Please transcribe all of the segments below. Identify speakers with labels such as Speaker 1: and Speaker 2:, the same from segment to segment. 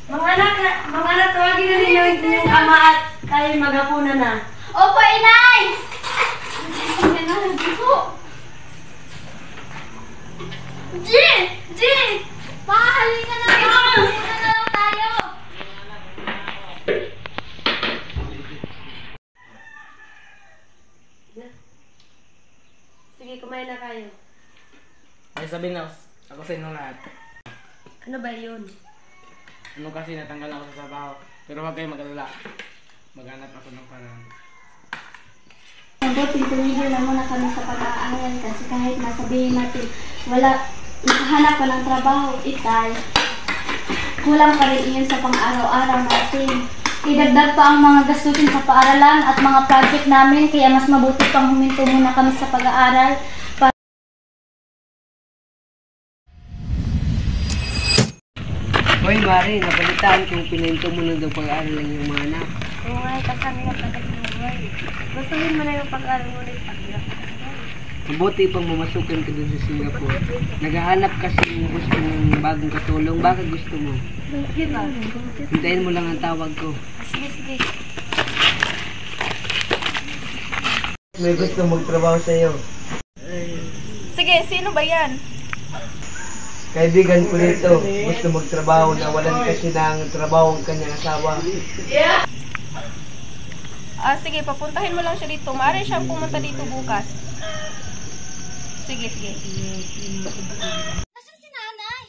Speaker 1: Mga anak, tawagin na ninyo yung ama at tayo maghapunan na.
Speaker 2: Opo, inay! G! Pahalika na lang! Halika na lang tayo!
Speaker 1: Sige, kumain na kayo.
Speaker 3: Ay sabihin ako sa inyo lahat.
Speaker 1: Ano ba yun?
Speaker 3: Ano kasi natanggal ako sa trabaho. Pero huwag kayo mag-alala. Maghanap ako ng paraan.
Speaker 2: Mabuti, tumigil na muna kami sa pag-aaral kasi kahit nasabihin natin wala, nakahanap pa ng trabaho, itay, kulang pa rin iyon sa pang-araw-araw natin. Idagdag pa ang mga gastusin sa paaralan at mga project namin, kaya mas mabuti pang huminto muna kami sa pag-aaral.
Speaker 4: Hoy, Mari, nabalitaan kung pininto mo na daw pag-aaral ng iyong mga anak.
Speaker 1: Oo nga, kasama nga pag-aaral. Gustuhin mo na yung pag-aaral mo ulit.
Speaker 4: Mabuti pang mamasukan ka doon sa Singapore. Naghahanap kasi ng gusto ng bagong katulong. Baka gusto mo.
Speaker 1: Sige ba?
Speaker 4: Hintayin mo lang ang tawag ko.
Speaker 1: Sige.
Speaker 4: May gusto magtrabaho sa iyo.
Speaker 5: Sige, sino ba yan?
Speaker 4: Kaibigan ko dito. Gusto magtrabaho na walan kasi ng trabaho ang kanyang asawa.
Speaker 5: Sige, papuntahin mo lang siya dito. Maaari siyang pumunta dito bukas. Sige.
Speaker 2: Nasaan si nanay?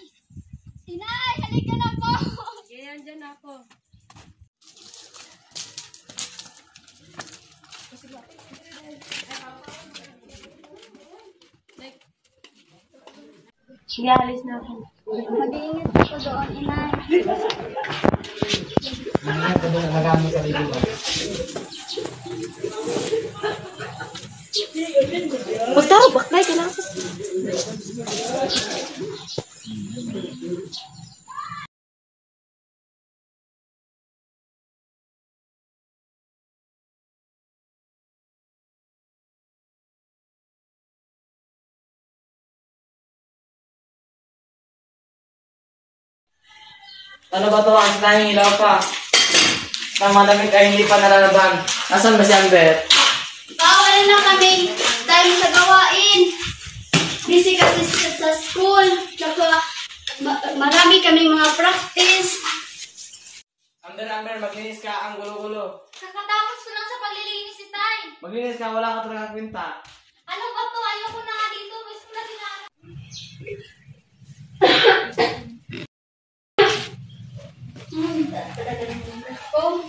Speaker 2: Inay, halika na po!
Speaker 1: Sige, andyan ako. Sige, alis na ako.
Speaker 2: Mag-iingat po doon, inay.
Speaker 4: Nangyay ka doon na nagamit sa libuan.
Speaker 1: Magtaro, bakay ka lang.
Speaker 3: Ano ba ito? Ang tayong ilaw pa. Ang malamig ay hindi pa nalalaban. Nasaan ba si Amber?
Speaker 2: Wala na kami dahil sa gawain. Busy kasi sa school. Tsaka marami kaming mga practice.
Speaker 3: Amber, maglinis ka. Ang gulo-gulo.
Speaker 2: Kakatapos ko lang sa paglilinis si Tay.
Speaker 3: Maglinis ka. Wala ka talaga kwenta.
Speaker 2: Ano ba to? Ayoko na nga dito. Gusto na sila. Talaga naman ako.